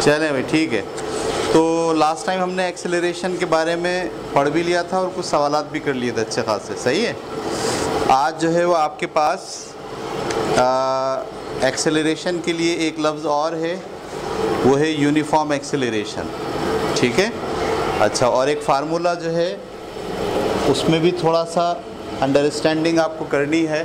चलें भाई, ठीक है। तो लास्ट टाइम हमने एक्सेलरेशन के बारे में पढ़ भी लिया था और कुछ सवालात भी कर लिए थे अच्छे खासे, सही है। आज जो है वो आपके पास एक्सेलरेशन के लिए एक लफ्ज़ और है, वो है यूनिफॉर्म एक्सेलरेशन, ठीक है। अच्छा, और एक फार्मूला जो है उसमें भी थोड़ा सा अंडरस्टैंडिंग आपको करनी है।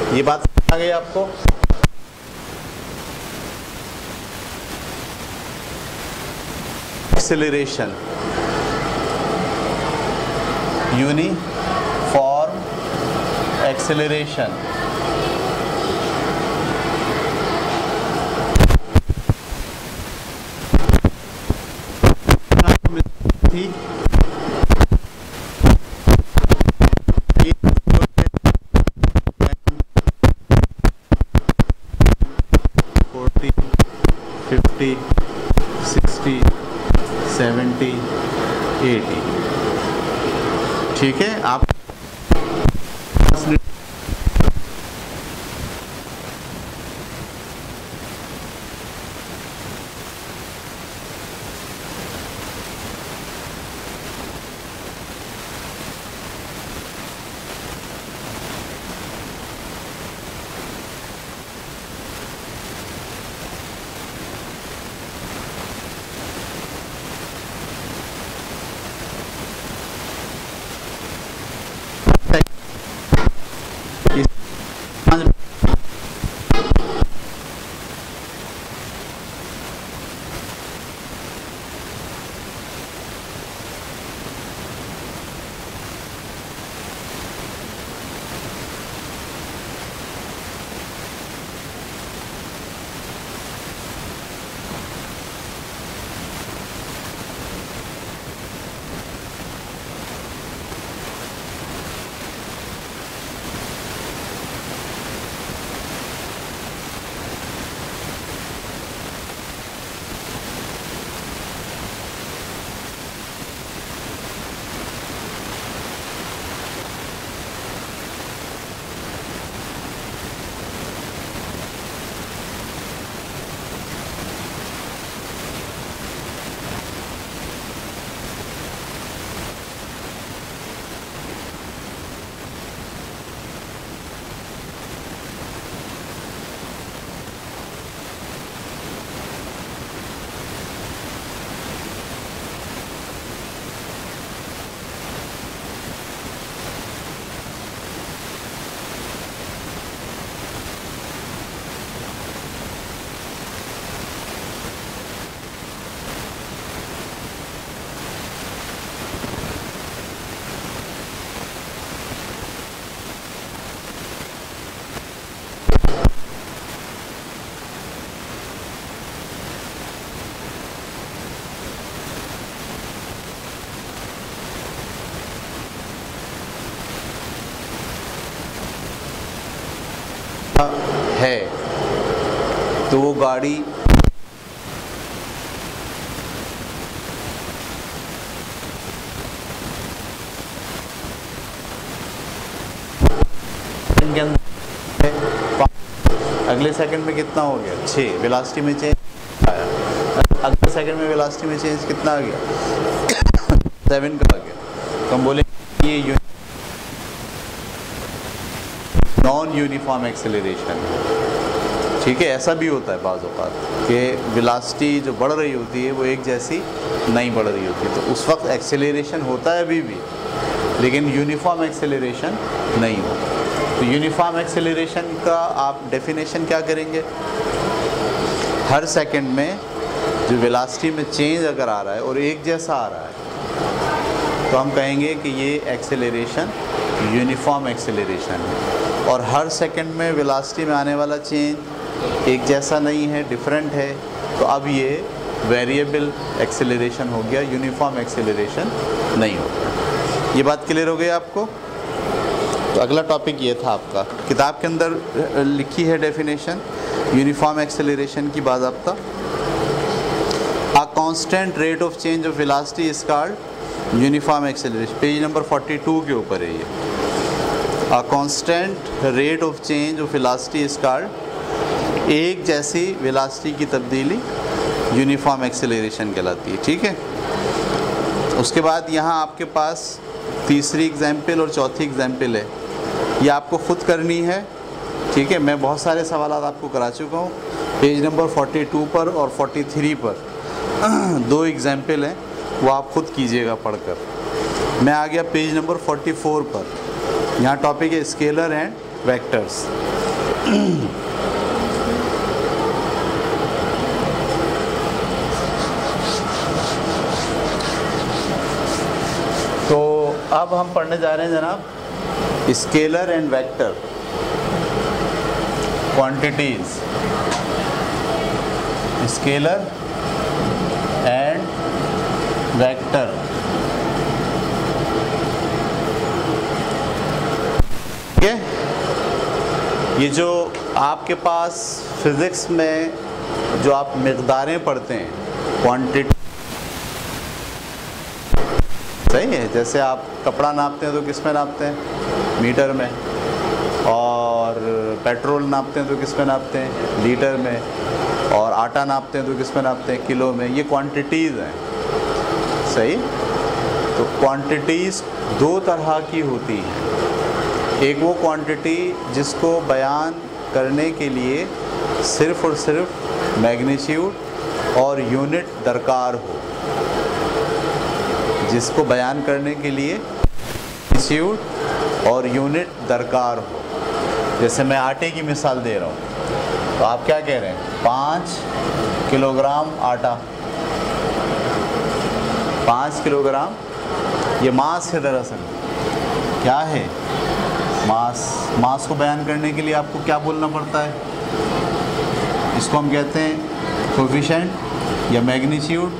ये बात आ गई आपको? एक्सेलरेशन, यूनिफॉर्म एक्सेलरेशन, थी 50, 60, 70, 80, ठीक है। आप है तो वो गाड़ी के अंदर अगले सेकंड में कितना हो गया 6, वेलोसिटी में चेंज आया। अगले सेकंड में वेलोसिटी में चेंज कितना आ गया 7 का आ गया। तो हम बोले ये नॉन यूनिफॉर्म एक्सेलरेशन है। ठीक है, ऐसा भी होता है बाज़ औक़ात कि वेलोसिटी जो बढ़ रही होती है वो एक जैसी नहीं बढ़ रही होती, तो उस वक्त एक्सेलरेशन होता है अभी भी, लेकिन यूनिफॉर्म एक्सेलरेशन नहीं होता। तो यूनिफॉर्म एक्सेलरेशन का आप डेफिनेशन क्या करेंगे, हर सेकंड में जो वेलोसिटी में चेंज अगर आ रहा है और एक जैसा आ रहा है तो हम कहेंगे कि ये एक्सेलरेशन यूनिफॉर्म एक्सेलरेशन है। और हर सेकंड में वेलोसिटी में आने वाला चेंज एक जैसा नहीं है, डिफरेंट है, तो अब ये वेरिएबल एक्सेलरेशन हो गया, यूनिफॉर्म एक्सेलरेशन नहीं होगा। ये बात क्लियर हो गई आपको। तो अगला टॉपिक ये था आपका, किताब के अंदर लिखी है डेफिनेशन यूनिफॉर्म एक्सेलरेशन की बाज़ाब्ता। A constant rate of change of velocity is called uniform acceleration. Page number 42 के ऊपर है ये। A constant rate of change of velocity is called, एक जैसी वेलोसिटी की तब्दीली यूनिफॉर्म एक्सेलरेशन कहलाती है। ठीक है, उसके बाद यहाँ आपके पास तीसरी एग्जाम्पल और चौथी एग्जाम्पल है, ये आपको ख़ुद करनी है। ठीक है, मैं बहुत सारे सवाल आपको करा चुका हूँ। पेज नंबर 42 पर और 43 पर 2 एग्जाम्पल हैं, वो आप ख़ुद कीजिएगा पढ़कर। मैं आ गया पेज नंबर 44 पर। यहाँ टॉपिक है स्केलर एंड वेक्टर्स। तो अब हम पढ़ने जा रहे हैं जनाब scalar and vector quantities. Scalar and vector. ठीक है, ये जो आपके पास फिज़िक्स में जो आप मिक़दारें पढ़ते हैं, क्वांटिटी, सही है। जैसे आप कपड़ा नापते हैं तो किस में नापते हैं, मीटर में, और पेट्रोल नापते हैं तो किस में नापते हैं, लीटर में, और आटा नापते हैं तो किस में नापते हैं, किलो में। ये क्वांटिटीज़ हैं, सही। तो क्वांटिटीज़ 2 तरह की होती हैं। एक वो क्वांटिटी जिसको बयान करने के लिए सिर्फ़ और सिर्फ मैग्नीट्यूड और यूनिट दरकार हो, जिसको बयान करने के लिए मैग्नीट्यूड और यूनिट दरकार हो। जैसे मैं आटे की मिसाल दे रहा हूँ, तो आप क्या कह रहे हैं, 5 किलोग्राम आटा, 5 किलोग्राम, ये मास है। दरअसल क्या है, मास। मास को बयान करने के लिए आपको क्या बोलना पड़ता है, इसको हम कहते हैं कोएफिशिएंट या मैग्नीट्यूड।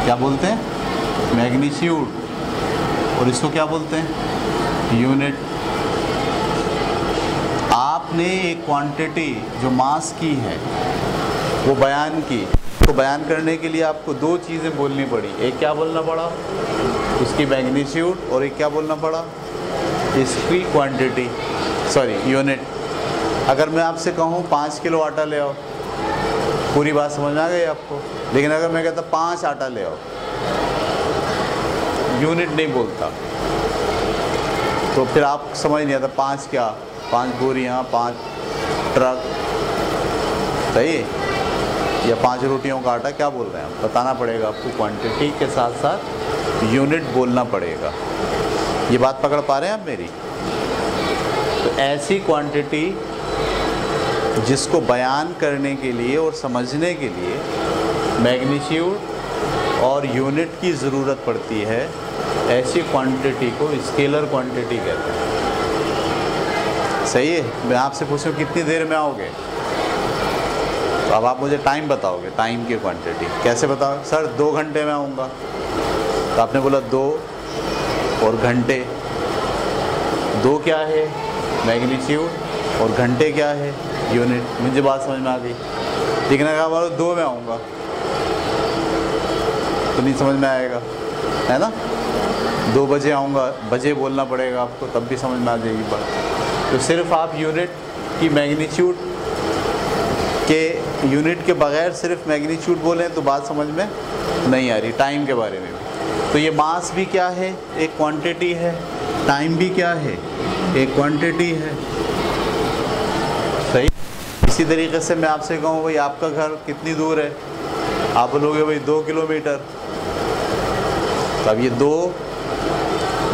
क्या बोलते हैं, मैग्नीट्यूड। और इसको क्या बोलते हैं, यूनिट। आपने एक क्वांटिटी जो मास की है वो बयान की, तो बयान करने के लिए आपको 2 चीज़ें बोलनी पड़ी। एक क्या बोलना पड़ा, उसकी मैग्नीट्यूड, और एक क्या बोलना पड़ा, इसकी क्वांटिटी, सॉरी यूनिट। अगर मैं आपसे कहूँ 5 किलो आटा ले आओ, पूरी बात समझ में आ गई आपको। लेकिन अगर मैं कहता 5 आटा ले आओ, यूनिट नहीं बोलता, तो फिर आप समझ नहीं आता 5 क्या, 5 बोरियाँ, 5 ट्रक, सही, या 5 रोटियों का आटा, क्या बोल रहे हैं आप, बताना पड़ेगा आपको। क्वांटिटी के साथ साथ यूनिट बोलना पड़ेगा। ये बात पकड़ पा रहे हैं आप मेरी। तो ऐसी क्वांटिटी जिसको बयान करने के लिए और समझने के लिए मैग्नीट्यूड और यूनिट की ज़रूरत पड़ती है, ऐसी क्वांटिटी को स्केलर क्वांटिटी कहते हैं। सही है। मैं आपसे पूछूं कितनी देर में आओगे, तो अब आप मुझे टाइम बताओगे, टाइम की क्वांटिटी कैसे बताओ, सर 2 घंटे में आऊँगा। तो आपने बोला 2 और घंटे, 2 क्या है, मैग्नीट्यूड, और घंटे क्या है, यूनिट। मुझे बात समझ में आ गई। लिखने का बोलो 2 में आऊँगा तो नहीं समझ में आएगा, है ना। 2 बजे आऊँगा, बजे बोलना पड़ेगा आपको, तब भी समझ में आ जाएगी बात। तो सिर्फ आप यूनिट की मैग्नीट्यूड के, यूनिट के बगैर सिर्फ मैग्नीट्यूड बोलें तो बात समझ में नहीं आ रही। टाइम के बारे में भी तो ये मास भी क्या है, एक क्वांटिटी है, टाइम भी क्या है, एक क्वांटिटी है। सही। इसी तरीके से मैं आपसे कहूँ भाई आपका घर कितनी दूर है, आप बोलोगे भाई 2 किलोमीटर, तो अब ये 2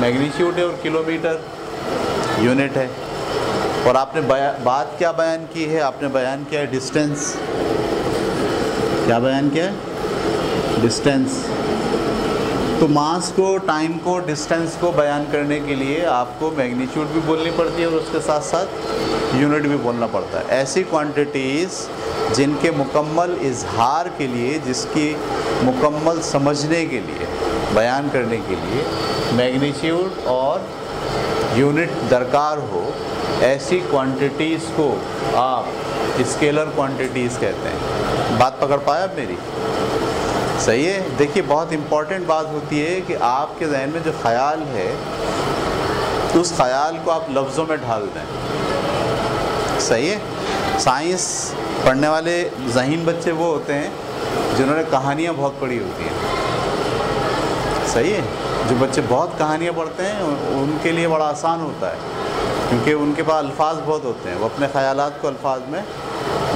मैग्नीट्यूड है और किलोमीटर यूनिट है। और आपने बात क्या बयान की है, आपने बयान किया है डिस्टेंस। क्या बयान किया है, डिस्टेंस। तो मास को, टाइम को, डिस्टेंस को बयान करने के लिए आपको मैग्नीट्यूड भी बोलनी पड़ती है और उसके साथ साथ यूनिट भी बोलना पड़ता है। ऐसी क्वांटिटीज़ जिनके मुकम्मल इजहार के लिए, जिसकी मुकम्मल समझने के लिए, बयान करने के लिए मैग्नीट्यूड और यूनिट दरकार हो, ऐसी क्वांटिटीज़ को आप स्केलर क्वांटिटीज़ कहते हैं। बात पकड़ पाया आप मेरी? सही है। देखिए बहुत इम्पॉर्टेंट बात होती है कि आपके जहन में जो ख्याल है उस ख्याल को आप लफ्ज़ों में ढाल दें। सही है। साइंस पढ़ने वाले ज़हीन बच्चे वो होते हैं जिन्होंने कहानियाँ बहुत पढ़ी होती हैं। सही है। जो बच्चे बहुत कहानियाँ पढ़ते हैं उनके लिए बड़ा आसान होता है, क्योंकि उनके पास अल्फाज बहुत होते हैं, वो अपने ख़यालात को अल्फाज में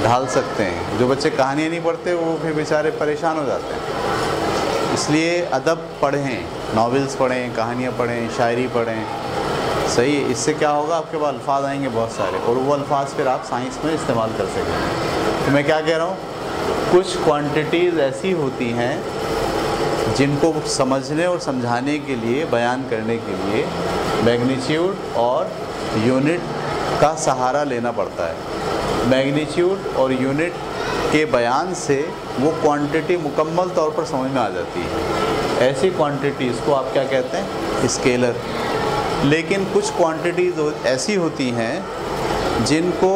ढाल सकते हैं। जो बच्चे कहानियाँ नहीं पढ़ते वो फिर बेचारे परेशान हो जाते हैं। इसलिए अदब पढ़ें, नॉवेल्स पढ़ें, कहानियाँ पढ़ें, शायरी पढ़ें। सही है। इससे क्या होगा, आपके पास अल्फाज आएंगे बहुत सारे, और वो अल्फाज फिर आप साइंस में इस्तेमाल कर सकेंगे। तो मैं क्या कह रहा हूँ, कुछ क्वांटिटीज़ ऐसी होती हैं जिनको समझने और समझाने के लिए, बयान करने के लिए मैग्नीट्यूड और यूनिट का सहारा लेना पड़ता है। मैग्नीट्यूड और यूनिट के बयान से वो क्वांटिटी मुकम्मल तौर पर समझ में आ जाती है। ऐसी क्वांटिटीज़ को आप क्या कहते हैं, स्केलर। लेकिन कुछ क्वांटिटीज़ ऐसी होती हैं जिनको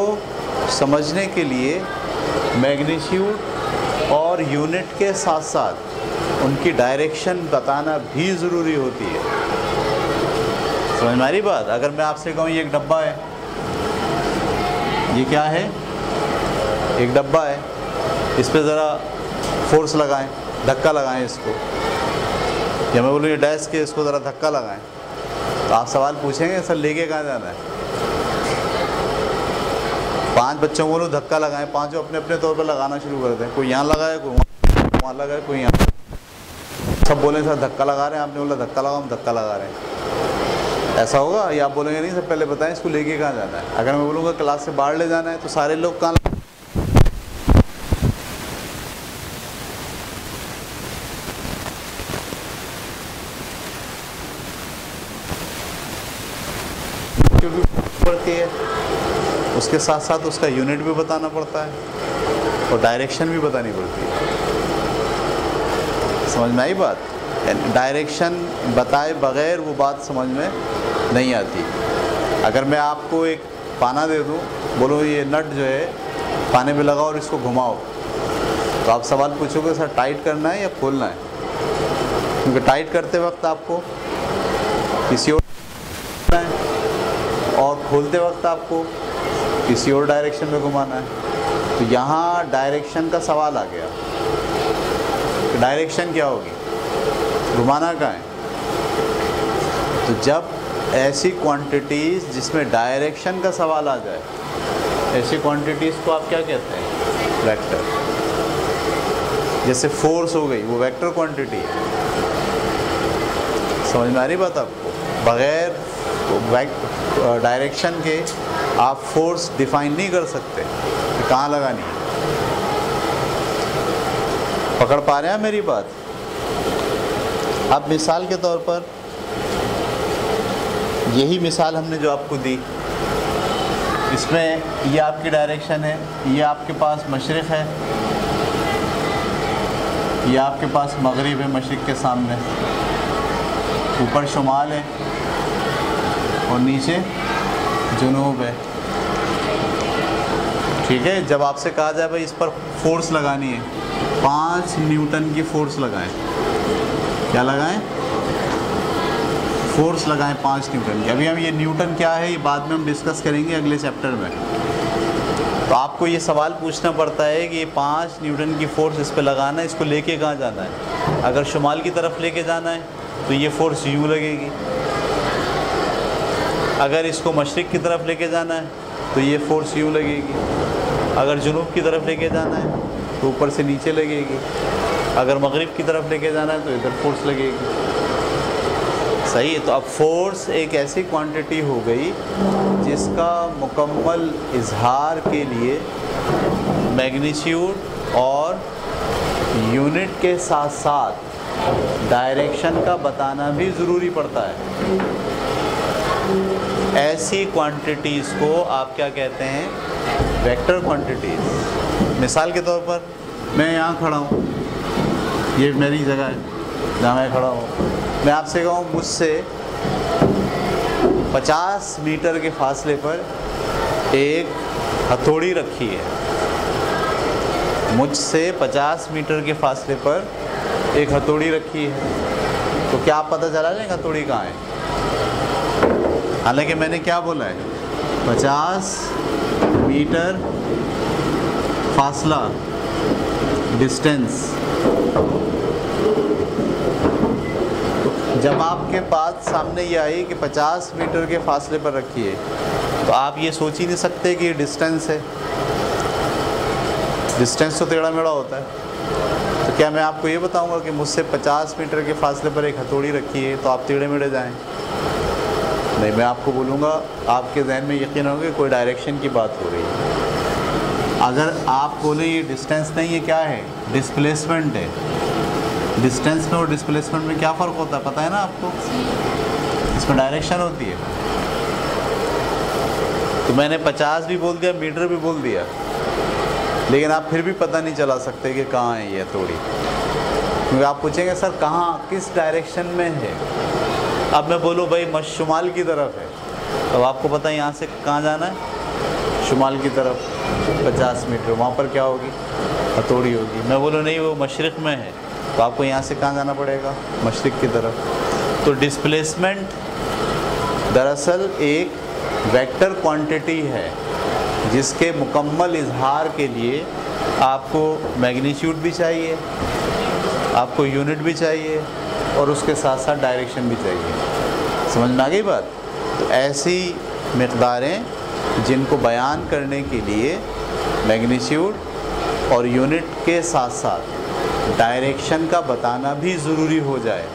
समझने के लिए मैग्नीट्यूड और यूनिट के साथ साथ उनकी डायरेक्शन बताना भी ज़रूरी होती है। समझ में आ रही बात? अगर मैं आपसे कहूँ ये एक डब्बा है, ये क्या है, एक डब्बा है, इस पर ज़रा फोर्स लगाएं, धक्का लगाएं इसको, या मैं बोलूँ ये डेस्क है, इसको ज़रा धक्का लगाएं, तो आप सवाल पूछेंगे सर लेके कहाँ जाना है? 5 बच्चों को बोलो धक्का लगाएं, 5 अपने अपने तौर पर लगाना शुरू कर दें। कोई यहाँ लगाए, कोई वहाँ लगाए, कोई यहाँ। सब बोले सर धक्का लगा रहे हैं, आपने बोला धक्का लगाओ, हम धक्का लगा रहे हैं। ऐसा होगा? या आप बोलेंगे नहीं सर पहले बताएं इसको लेके कहाँ जाना है। अगर मैं बोलूँगा क्लास से बाहर ले जाना है तो सारे लोग कहाँ, पड़ती है, उसके साथ साथ उसका यूनिट भी बताना पड़ता है और डायरेक्शन भी बतानी पड़ती है। समझ में आई बात? डायरेक्शन बताए बगैर वो बात समझ में नहीं आती। अगर मैं आपको एक पाना दे दूं, बोलो ये नट जो है पाने में लगाओ और इसको घुमाओ, तो आप सवाल पूछोगे सर टाइट करना है या खोलना है? क्योंकि टाइट करते वक्त आपको किसी और और खोलते वक्त आपको किसी और डायरेक्शन में घुमाना है। तो यहाँ डायरेक्शन का सवाल आ गया। तो डायरेक्शन क्या होगी, घुमाना कहाँ है? तो जब ऐसी क्वांटिटीज़ जिसमें डायरेक्शन का सवाल आ जाए, ऐसी क्वांटिटीज़ को आप क्या कहते हैं, वेक्टर। जैसे फोर्स हो गई, वो वेक्टर क्वांटिटी है। समझ में आ रही बात आपको? बग़ैर डायरेक्शन के आप फोर्स डिफाइन नहीं कर सकते कि कहाँ लगानी है। पकड़ पा रहे हैं मेरी बात? अब मिसाल के तौर पर यही मिसाल हमने जो आपको दी, इसमें ये आपकी डायरेक्शन है, ये आपके पास मशरिक़ है, ये आपके पास मगरिब है मशरिक़ के सामने, ऊपर शुमाल है और नीचे जुनूब है, ठीक है। जब आपसे कहा जाए भाई इस पर फोर्स लगानी है, 5 न्यूटन की फोर्स लगाएं, क्या लगाएं? फोर्स लगाएं 5 न्यूटन की। अभी हम ये न्यूटन क्या है ये बाद में हम डिस्कस करेंगे अगले चैप्टर में। तो आपको ये सवाल पूछना पड़ता है कि ये 5 न्यूटन की फोर्स इस पर लगाना है, इसको लेके कहाँ जाना है? अगर शुमाल की तरफ लेके जाना है तो ये फोर्स यूँ लगेगी, अगर इसको मशरिक़ की तरफ लेके जाना है तो ये फोर्स यूँ लगेगी, अगर जुनूब की तरफ लेके जाना है तो ऊपर से नीचे लगेगी, अगर मगरिब की तरफ लेके जाना है तो इधर फोर्स लगेगी। सही है। तो अब फोर्स एक ऐसी क्वांटिटी हो गई जिसका मुकम्मल इजहार के लिए मैग्नीट्यूड और यूनिट के साथ साथ डायरेक्शन का बताना भी ज़रूरी पड़ता है। ऐसी क्वांटिटीज़ को आप क्या कहते हैं? Vector quantities. मिसाल के तौर पर मैं यहाँ खड़ा हूँ, ये मेरी जगह है जहाँ मैं खड़ा हूँ, मैं आपसे कहूँ मुझसे 50 मीटर के फासले पर एक हथौड़ी रखी है, मुझसे 50 मीटर के फासले पर एक हथौड़ी रखी है, तो क्या आप पता चला जाएगा हथौड़ी कहाँ है? हालांकि मैंने क्या बोला है, 50 मीटर फासला, डिस्टेंस। जब आपके पास सामने ये आई कि 50 मीटर के फासले पर रखी है, तो आप ये सोच ही नहीं सकते कि ये डिस्टेंस है। डिस्टेंस तो टेढ़ा मेढ़ा होता है। तो क्या मैं आपको ये बताऊंगा कि मुझसे 50 मीटर के फासले पर एक हथौड़ी रखी है तो आप टेढ़े मेढ़े जाएं? नहीं, मैं आपको बोलूँगा, आपके जहन में यकीन होगा कि कोई डायरेक्शन की बात हो रही है। अगर आप बोले ये डिस्टेंस नहीं है, क्या है? डिस्प्लेसमेंट है। डिस्टेंस में और डिस्प्लेसमेंट में क्या फ़र्क होता है पता है ना आपको? इसमें डायरेक्शन होती है। तो मैंने 50 भी बोल दिया, मीटर भी बोल दिया, लेकिन आप फिर भी पता नहीं चला सकते कि कहाँ है ये हथौड़ी। क्योंकि आप पूछेंगे सर कहाँ, किस डायरेक्शन में है? अब मैं बोलूँ भाई शुमाल की तरफ है, तो आपको पता है यहाँ से कहाँ जाना है? शुमाल की तरफ 50 मीटर, वहाँ पर क्या होगी? हथौड़ी होगी। मैं बोलूँ नहीं वो मशरिक़ में है, तो आपको यहाँ से कहाँ जाना पड़ेगा? मशरिक़ की तरफ। तो डिस्प्लेसमेंट दरअसल एक वेक्टर क्वांटिटी है जिसके मुकम्मल इजहार के लिए आपको मैग्नीट्यूड भी चाहिए, आपको यूनिट भी चाहिए और उसके साथ साथ डायरेक्शन भी चाहिए। समझ में आ गई बात? तो ऐसी मिक़दारें जिनको बयान करने के लिए मैग्नीट्यूड और यूनिट के साथ साथ डायरेक्शन का बताना भी ज़रूरी हो जाए,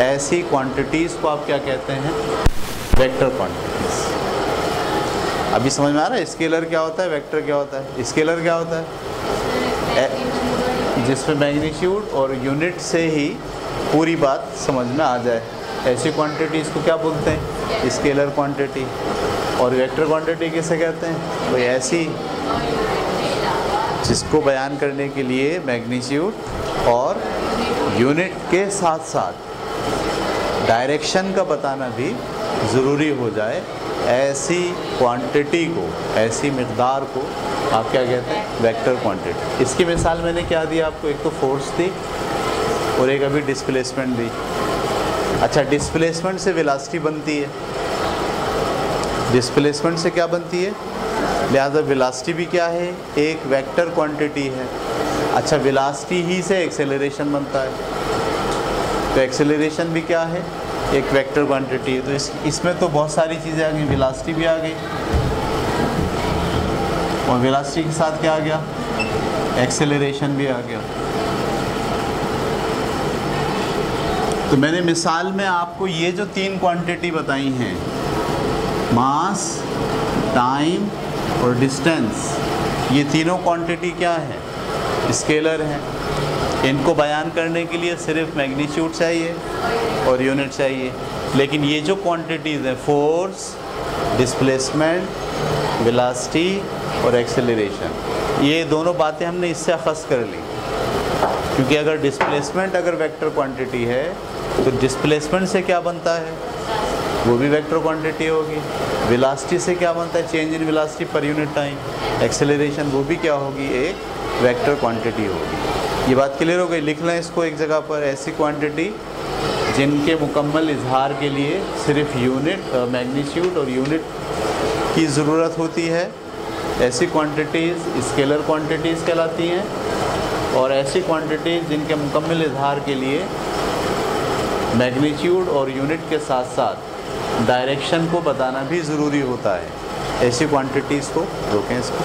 ऐसी क्वांटिटीज़ को आप क्या कहते हैं? Vector quantities. अभी समझ में आ रहा है स्केलर क्या होता है, वेक्टर क्या होता है? स्केलर क्या होता है? जिसमें मैग्नीट्यूड और यूनिट से ही पूरी बात समझ में आ जाए, ऐसी क्वांटिटीज़ को क्या बोलते हैं? Scalar quantity. और वेक्टर क्वांटिटी किसे कहते हैं? कोई ऐसी जिसको बयान करने के लिए मैग्नीट्यूड और यूनिट के साथ साथ डायरेक्शन का बताना भी ज़रूरी हो जाए, ऐसी क्वांटिटी को, ऐसी मिक़दार को आप क्या कहते हैं? Vector quantity. इसकी मिसाल मैंने क्या दी आपको? एक तो फोर्स थी और एक अभी डिस्प्लेसमेंट दी। अच्छा, डिस्प्लेसमेंट से वेलोसिटी बनती है, डिस्प्लेसमेंट से क्या बनती है? लिहाजा वेलोसिटी भी क्या है? एक वेक्टर क्वांटिटी है। अच्छा, वेलोसिटी ही से एक्सेलरेशन बनता है, तो एक्सेलरेशन भी क्या है? एक वेक्टर क्वांटिटी है। तो इसमें तो बहुत सारी चीज़ें आ गई, वेलोसिटी भी आ गई और वेलोसिटी के साथ क्या आ गया? एक्सेलरेशन भी आ गया। तो मैंने मिसाल में आपको ये जो 3 क्वांटिटी बताई हैं, मास, टाइम और डिस्टेंस, ये तीनों क्वांटिटी क्या है? स्केलर हैं। इनको बयान करने के लिए सिर्फ मैग्नीट्यूड चाहिए और यूनिट चाहिए। लेकिन ये जो क्वांटिटीज़ हैं, फोर्स, डिस्प्लेसमेंट, वेलोसिटी और एक्सेलरेशन, ये दोनों बातें हमने इससे अखज़ कर ली। क्योंकि अगर डिस्प्लेसमेंट अगर वेक्टर क्वांटिटी है तो डिस्प्लेसमेंट से क्या बनता है? वो भी वेक्टर क्वांटिटी होगी। वेलोसिटी से क्या बनता है, change in velocity per unit time. Acceleration वो भी क्या होगी, एक वेक्टर क्वांटिटी होगी। ये बात क्लियर हो गई। लिख लें इसको एक जगह पर, ऐसी क्वांटिटी जिनके मुकम्मल इजहार के लिए सिर्फ यूनिट, मैग्नीट्यूड और यूनिट की ज़रूरत होती है, ऐसी क्वांटिटीज़ स्केलर क्वांटिटीज़ कहलाती हैं। और ऐसी क्वांटिटीज़ जिनके मुकम्मल इजहार के लिए मैग्नीट्यूड और यूनिट के साथ साथ डायरेक्शन को बताना भी ज़रूरी होता है, ऐसी क्वांटिटीज़ को रोकें इसको।